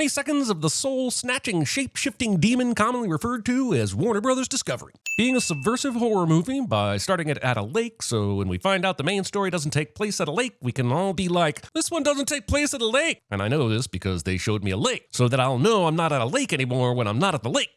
20 seconds of the soul-snatching, shape-shifting demon commonly referred to as Warner Brothers Discovery. Being a subversive horror movie by starting it at a lake, so when we find out the main story doesn't take place at a lake, we can all be like, this one doesn't take place at a lake. And I know this because they showed me a lake, so that I'll know I'm not at a lake anymore when I'm not at the lake.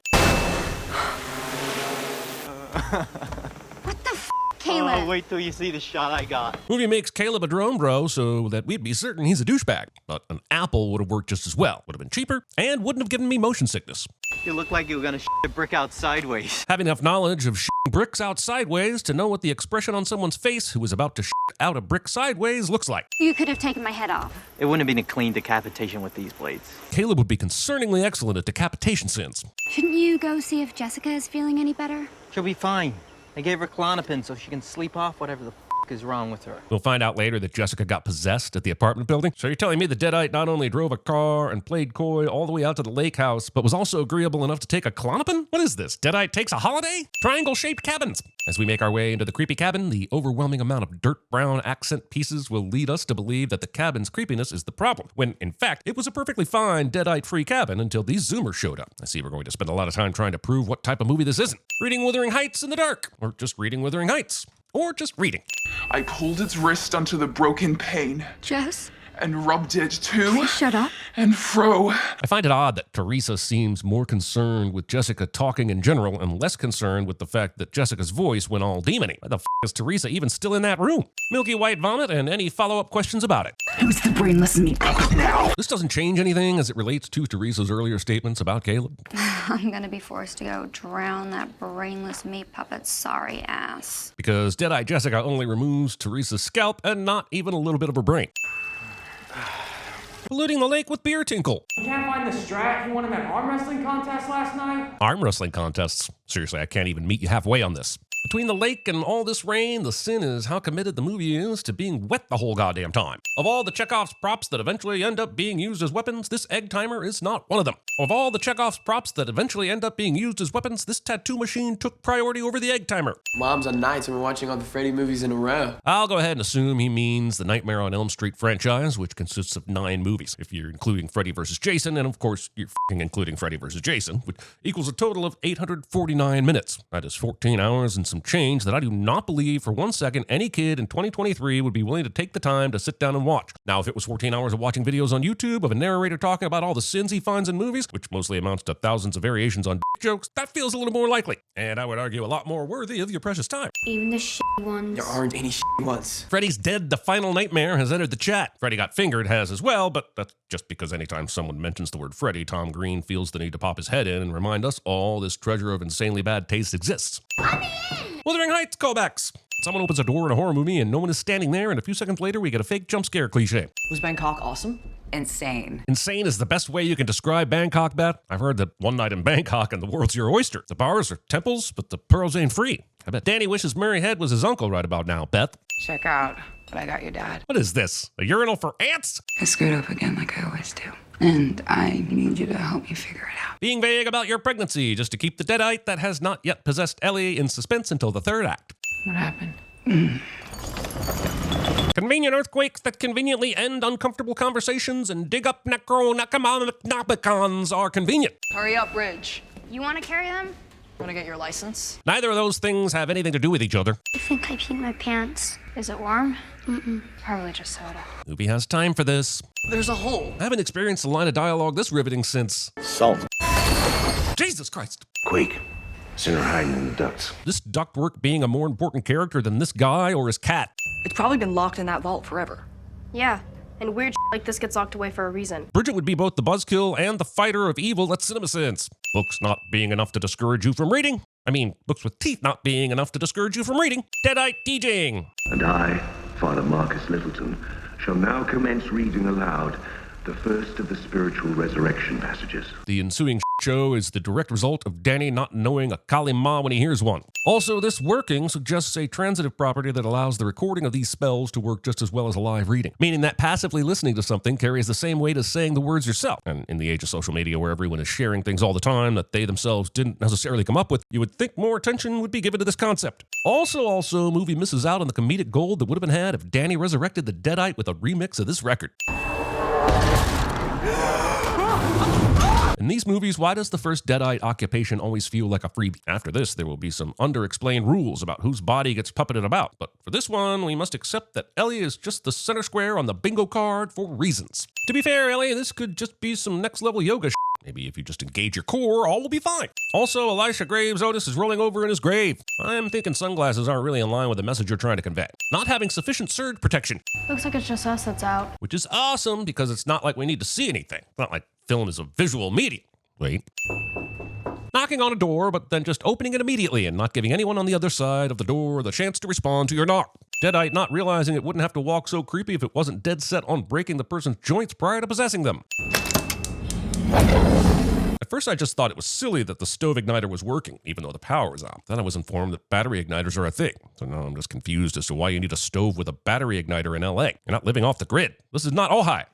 What the f***, Caleb? Oh, wait till you see the shot I got. Movie makes Caleb a drone bro so that we'd be certain he's a douchebag. But an apple would have worked just as well. Would have been cheaper and wouldn't have given me motion sickness. You look like you were gonna a brick out sideways. Having enough knowledge of bricks out sideways to know what the expression on someone's face who is about to out a brick sideways looks like. You could have taken my head off. It wouldn't have been a clean decapitation with these blades. Caleb would be concerningly excellent at decapitation sins. Shouldn't you go see if Jessica is feeling any better? She'll be fine. I gave her Klonopin so she can sleep off whatever the is wrong with her. We'll find out later that Jessica got possessed at the apartment building. So you're telling me the Deadite not only drove a car and played coy all the way out to the lake house, but was also agreeable enough to take a Klonopin? What is this? Deadite takes a holiday? Triangle-shaped cabins. As we make our way into the creepy cabin, the overwhelming amount of dirt brown accent pieces will lead us to believe that the cabin's creepiness is the problem, when in fact it was a perfectly fine Deadite-free cabin until these Zoomers showed up. I see we're going to spend a lot of time trying to prove what type of movie this isn't. Reading Wuthering Heights in the dark, or just reading Wuthering Heights. Or just reading. I pulled its wrist onto the broken pane. Jess? And rubbed it to Please shut up. and fro. I find it odd that Teresa seems more concerned with Jessica talking in general and less concerned with the fact that Jessica's voice went all demony. Why the f*** is Teresa even still in that room? Milky white vomit and any follow-up questions about it. Who's the brainless meatball now? This doesn't change anything as it relates to Teresa's earlier statements about Caleb. I'm gonna be forced to go drown that brainless meat puppet's sorry ass. Because Deadite Jessica only removes Teresa's scalp and not even a little bit of her brain. Polluting the lake with beer tinkle. You can't find the strat you won in that arm wrestling contest last night? Arm wrestling contests. Seriously, I can't even meet you halfway on this. Between the lake and all this rain, the sin is how committed the movie is to being wet the whole goddamn time. Of all the Chekhov's props that eventually end up being used as weapons, this egg timer is not one of them. Of all the Chekhov's props that eventually end up being used as weapons, this tattoo machine took priority over the egg timer. Mom's on nights and we're watching all the Freddy movies in a row. I'll go ahead and assume he means the Nightmare on Elm Street franchise, which consists of 9 movies, if you're including Freddy vs. Jason, and of course you're f***ing including Freddy vs. Jason, which equals a total of 849 minutes. That is 14 hours and some change that I do not believe for one second any kid in 2023 would be willing to take the time to sit down and watch. Now, if it was 14 hours of watching videos on YouTube of a narrator talking about all the sins he finds in movies, which mostly amounts to thousands of variations on jokes, that feels a little more likely. And I would argue a lot more worthy of your precious time. Even the shitty ones. There aren't any ones. Freddy's Dead, the Final Nightmare has entered the chat. Freddy Got Fingered has as well, but that's just because anytime someone mentions the word Freddy, Tom Green feels the need to pop his head in and remind us all this treasure of insanely bad taste exists. Wuthering Heights callbacks. Someone opens a door in a horror movie and no one is standing there, and a few seconds later we get a fake jump scare cliche. Was Bangkok awesome? Insane. Insane is the best way you can describe Bangkok, Beth. I've heard that one night in Bangkok and the world's your oyster. The bars are temples, but the pearls ain't free. I bet Danny wishes Murray Head was his uncle right about now, Beth. Check out what I got your dad. What is this? A urinal for ants? I screwed up again like I always do. And I need you to help me figure it out. Being vague about your pregnancy just to keep the Deadite that has not yet possessed Ellie in suspense until the third act. What happened? Convenient earthquakes that conveniently end uncomfortable conversations and dig up necronomicons are convenient. Hurry up, Ridge. You wanna carry them? Wanna get your license? Neither of those things have anything to do with each other. I think I peed my pants. Is it warm? Probably just soda. Movie has time for this. There's a hole. I haven't experienced a line of dialogue this riveting since... Salt. Jesus Christ. Quake. Sinner hiding in the ducts. This ductwork being a more important character than this guy or his cat. It's probably been locked in that vault forever. Yeah, and weird like this gets locked away for a reason. Bridget would be both the buzzkill and the fighter of evil at CinemaSins. Books not being enough to discourage you from reading. I mean, books with teeth not being enough to discourage you from reading. Deadite DJing. And I, Father Marcus Littleton, shall now commence reading aloud the first of the spiritual resurrection passages. The ensuing show is the direct result of Danny not knowing a Kali Ma when he hears one. Also, this working suggests a transitive property that allows the recording of these spells to work just as well as a live reading, meaning that passively listening to something carries the same weight as saying the words yourself. And in the age of social media where everyone is sharing things all the time that they themselves didn't necessarily come up with, you would think more attention would be given to this concept. Also, movie misses out on the comedic gold that would have been had if Danny resurrected the Deadite with a remix of this record. In these movies, why does the first Deadite occupation always feel like a freebie? After this, there will be some underexplained rules about whose body gets puppeted about. But for this one, we must accept that Ellie is just the center square on the bingo card for reasons. To be fair, Ellie, this could just be some next level yoga shit. Maybe if you just engage your core, all will be fine. Also, Elisha Graves Otis is rolling over in his grave. I'm thinking sunglasses aren't really in line with the message you're trying to convey. Not having sufficient surge protection. Looks like it's just us that's out. Which is awesome because it's not like we need to see anything. It's not like film is a visual medium. Wait. Knocking on a door, but then just opening it immediately and not giving anyone on the other side of the door the chance to respond to your knock. Deadite not realizing it wouldn't have to walk so creepy if it wasn't dead set on breaking the person's joints prior to possessing them. At first, I just thought it was silly that the stove igniter was working, even though the power was out. Then I was informed that battery igniters are a thing. So now I'm just confused as to why you need a stove with a battery igniter in LA. You're not living off the grid. This is not Ojai.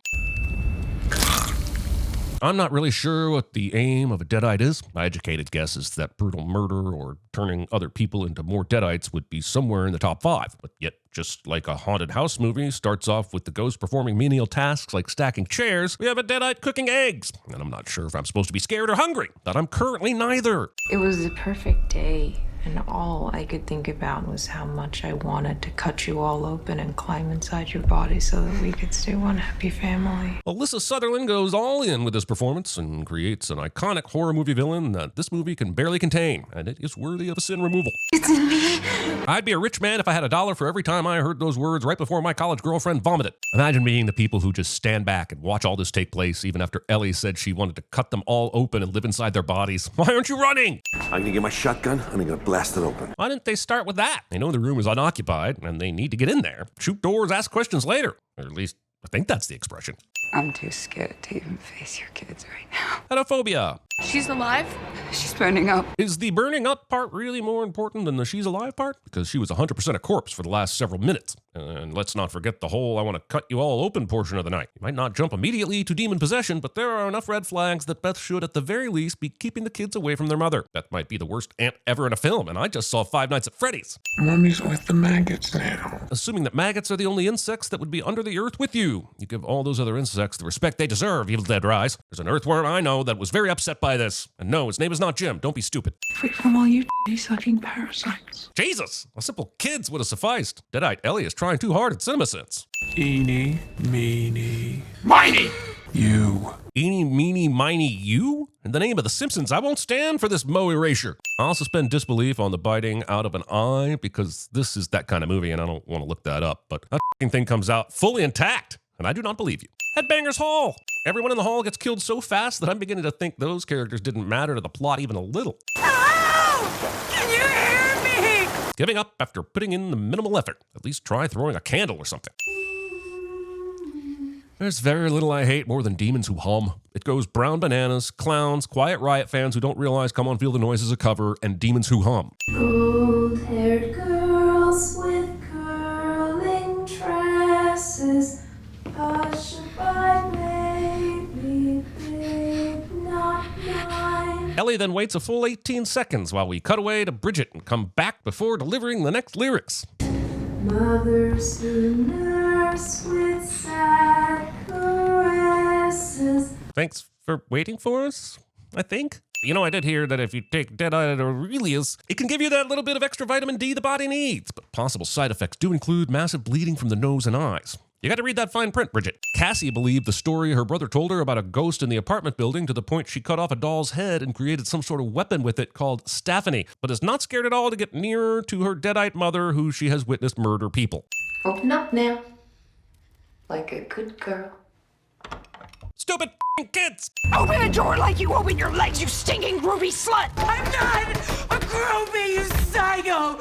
I'm not really sure what the aim of a Deadite is. My educated guess is that brutal murder or turning other people into more Deadites would be somewhere in the top 5. But yet, just like a haunted house movie starts off with the ghost performing menial tasks like stacking chairs, we have a Deadite cooking eggs. And I'm not sure if I'm supposed to be scared or hungry, but I'm currently neither. It was the perfect day, and all I could think about was how much I wanted to cut you all open and climb inside your body so that we could stay one happy family. Alyssa Sutherland goes all in with this performance and creates an iconic horror movie villain that this movie can barely contain, and it is worthy of a sin removal. It's me! I'd be a rich man if I had $1 for every time I heard those words right before my college girlfriend vomited. Imagine being the people who just stand back and watch all this take place even after Ellie said she wanted to cut them all open and live inside their bodies. Why aren't you running? I'm gonna get my shotgun, and I'm gonna blast it open. Why didn't they start with that? They know the room is unoccupied and they need to get in there. Shoot doors, ask questions later. Or at least, I think that's the expression. I'm too scared to even face your kids right now. Heterophobia. She's alive? She's burning up. Is the burning up part really more important than the she's alive part? Because she was 100% a corpse for the last several minutes. And let's not forget the whole I want to cut you all open portion of the night. You might not jump immediately to demon possession, but there are enough red flags that Beth should at the very least be keeping the kids away from their mother. Beth might be the worst aunt ever in a film, and I just saw Five Nights at Freddy's. Mommy's with the maggots now. Assuming that maggots are the only insects that would be under the earth with you. You give all those other insects the respect they deserve, Evil Dead Rise. There's an earthworm I know that was very upset by this. And no, his name is not Jim. Don't be stupid. Free from all you sucking parasites. Jesus! A simple kids would have sufficed. Deadite Ellie is trying too hard at CinemaSins. Eeny, meeny, miny! You. Eeny, meeny, miny, you? In the name of The Simpsons, I won't stand for this Moe erasure. I'll suspend disbelief on the biting out of an eye because this is that kind of movie and I don't want to look that up. But that thing comes out fully intact, and I do not believe you. Headbangers Hall! Everyone in the hall gets killed so fast that I'm beginning to think those characters didn't matter to the plot even a little. Oh! Can you hear me? Giving up after putting in the minimal effort. At least try throwing a candle or something. There's very little I hate more than demons who hum. It goes brown bananas, clowns, Quiet Riot fans who don't realize Come On Feel the Noise is a cover, and demons who hum. Gold-haired girls with curling tresses, hush by baby, big, not mine. Ellie then waits a full 18 seconds while we cut away to Bridget and come back before delivering the next lyrics. Mothers who nurse with sad caresses. Thanks for waiting for us, I think. You know, I did hear that if you take Deadite Aurelius, it can give you that little bit of extra vitamin D the body needs. But possible side effects do include massive bleeding from the nose and eyes. You got to read that fine print, Bridget. Cassie believed the story her brother told her about a ghost in the apartment building to the point she cut off a doll's head and created some sort of weapon with it called Staphany, but is not scared at all to get nearer to her Deadite mother who she has witnessed murder people. Open up now, like a good girl. Stupid kids! Open the door like you open your legs, you stinking groovy slut! I'm not a groovy, you psycho!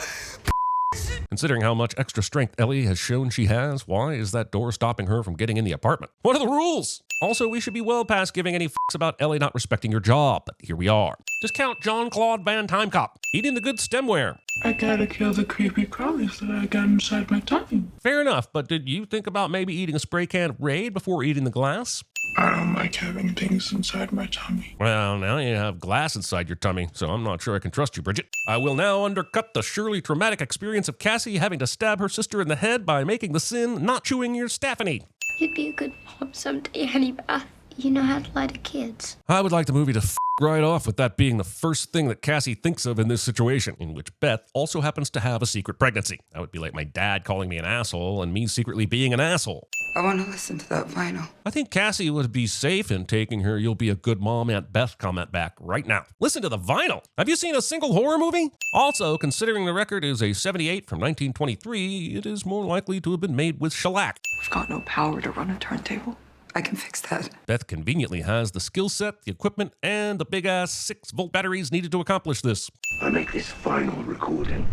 Considering how much extra strength Ellie has shown she has, why is that door stopping her from getting in the apartment? What are the rules? Also, we should be well past giving any fucks about Ellie not respecting your job, but here we are. Discount Jean-Claude Van Timecop, eating the good stemware. I gotta kill the creepy crawlies that I got inside my tummy. Fair enough, but did you think about maybe eating a spray can of Raid before eating the glass? I don't like having things inside my tummy. Well, now you have glass inside your tummy, so I'm not sure I can trust you, Bridget. I will now undercut the surely traumatic experience of Cassie having to stab her sister in the head by making the sin not chewing your Staphany. You'd be a good mom someday, Honey Bath. You know how to lie to kids. I would like the movie to right off with that being the first thing that Cassie thinks of in this situation, in which Beth also happens to have a secret pregnancy. That would be like my dad calling me an asshole and me secretly being an asshole. I want to listen to that vinyl. I think Cassie would be safe in taking her "you'll be a good mom, Aunt Beth" comment back right now. Listen to the vinyl. Have you seen a single horror movie? Also, considering the record is a 78 from 1923, it is more likely to have been made with shellac. We've got no power to run a turntable. I can fix that. Beth conveniently has the skill set, the equipment, and the big-ass 6-volt batteries needed to accomplish this. I make this final recording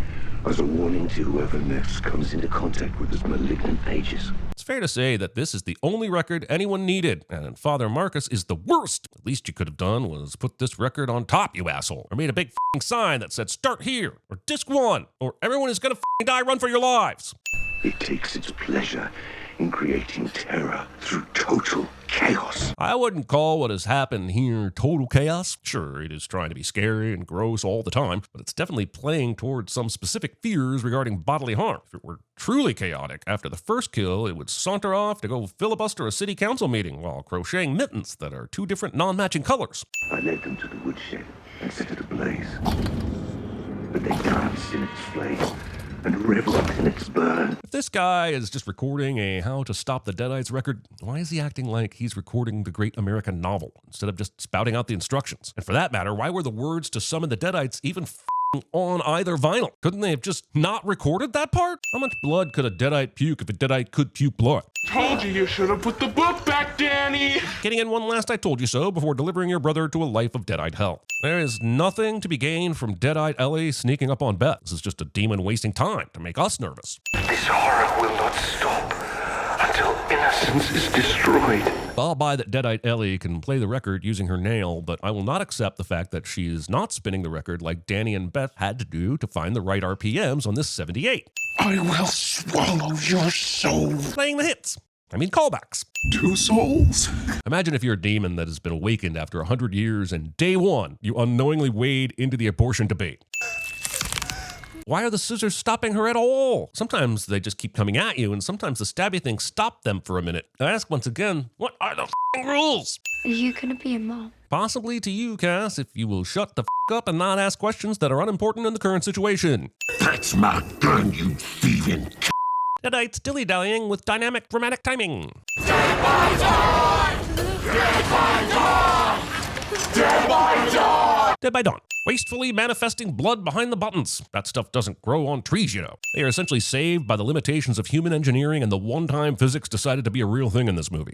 as a warning to whoever next comes into contact with his malignant pages. It's fair to say that this is the only record anyone needed, and Father Marcus is the worst. The least you could have done was put this record on top, you asshole, or made a big f***ing sign that said "Start here," or "Disc 1," or "Everyone is gonna f***ing die, run for your lives." It takes its pleasure in creating terror through total chaos. I wouldn't call what has happened here total chaos. Sure, it is trying to be scary and gross all the time, but it's definitely playing towards some specific fears regarding bodily harm. If it were truly chaotic, after the first kill, it would saunter off to go filibuster a city council meeting while crocheting mittens that are two different non-matching colors. I led them to the woodshed and set it ablaze. But they danced in its flames and reveled in its burn. If this guy is just recording a How to Stop the Deadites record, why is he acting like he's recording the great American novel instead of just spouting out the instructions? And for that matter, why were the words to summon the Deadites even on either vinyl? Couldn't they have just not recorded that part? How much blood could a Deadite puke if a Deadite could puke blood? Told you should have put the book back, Danny! Getting in one last "I told you so" before delivering your brother to a life of Deadite hell. There is nothing to be gained from Deadite Ellie sneaking up on Beth. This is just a demon wasting time to make us nervous. This horror will not stop until innocence is destroyed. I'll buy that Deadite Ellie can play the record using her nail, but I will not accept the fact that she is not spinning the record like Danny and Beth had to do to find the right RPMs on this 78. I will swallow your soul. Playing the hits. I mean callbacks. 2 souls. Imagine if you're a demon that has been awakened after 100 years and day one, you unknowingly wade into the abortion debate. Why are the scissors stopping her at all? Sometimes they just keep coming at you, and sometimes the stabby things stop them for a minute. I ask once again, what are the f***ing rules? Are you gonna be a mom? Possibly to you, Cass, if you will shut the f*** up and not ask questions that are unimportant in the current situation. That's my gun, you thieving c***. Deadites dilly-dallying with dynamic dramatic timing. Dead by dawn! Dead by dawn! Dead by dawn! Dead by Dawn. Wastefully manifesting blood behind the buttons. That stuff doesn't grow on trees, you know. They are essentially saved by the limitations of human engineering, and the one-time physics decided to be a real thing in this movie.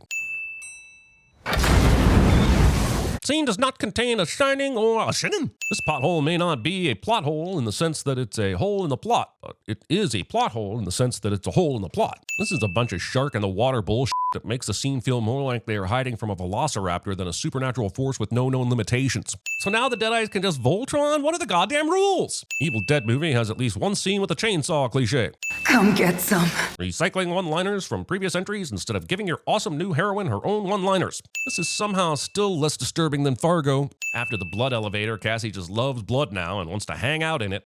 Scene does not contain a shining or a shinin. This pothole may not be a plot hole in the sense that it's a hole in the plot, but it is a plot hole in the sense that it's a hole in the plot. This is a bunch of shark in the water bullshit that makes the scene feel more like they are hiding from a velociraptor than a supernatural force with no known limitations. So now the Deadites can just Voltron? What are the goddamn rules? Evil Dead movie has at least one scene with a chainsaw cliche. Come get some. Recycling one-liners from previous entries instead of giving your awesome new heroine her own one-liners. This is somehow still less disturbing than Fargo. After the blood elevator, Cassie just loves blood now and wants to hang out in it.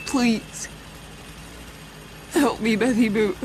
Please. Help me, Betty Boot.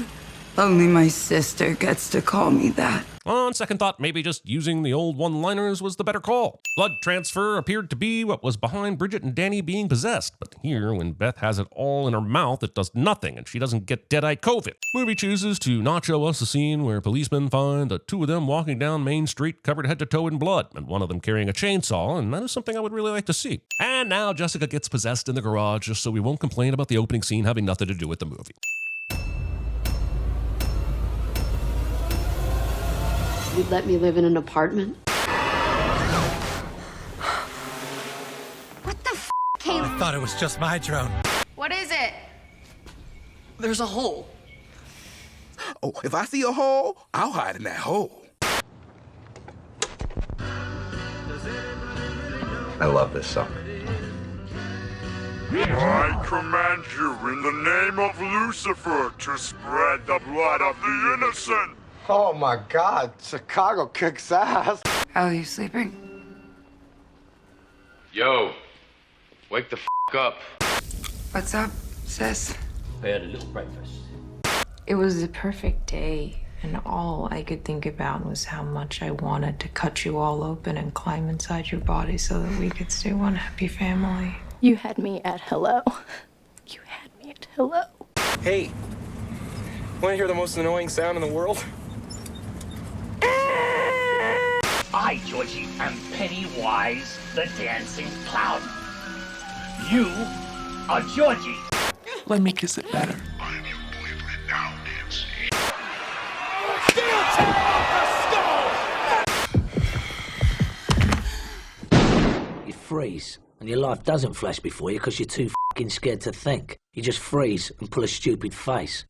Only my sister gets to call me that. On second thought, maybe just using the old one-liners was the better call. Blood transfer appeared to be what was behind Bridget and Danny being possessed, but here, when Beth has it all in her mouth, it does nothing, and she doesn't get Deadite COVID. Movie chooses to not show us a scene where policemen find the two of them walking down Main Street covered head to toe in blood, and one of them carrying a chainsaw, and that is something I would really like to see. And now Jessica gets possessed in the garage, just so we won't complain about the opening scene having nothing to do with the movie. You'd let me live in an apartment? What the f, Caleb? I thought it was just my drone. What is it? There's a hole. Oh, if I see a hole, I'll hide in that hole. I love this song. I command you in the name of Lucifer to spread the blood of the innocent. Oh my God, Chicago kicks ass. How are you sleeping? Yo, wake the f up. What's up, sis? I had a little breakfast. It was the perfect day, and all I could think about was how much I wanted to cut you all open and climb inside your body so that we could stay one happy family. You had me at hello. You had me at hello. Hey, want to hear the most annoying sound in the world? I, Georgie, am Pennywise the Dancing Clown. You are Georgie. Let me kiss it better. I'm your boyfriend now, Nancy. You freeze, and your life doesn't flash before you because you're too f***ing scared to think. You just freeze and pull a stupid face.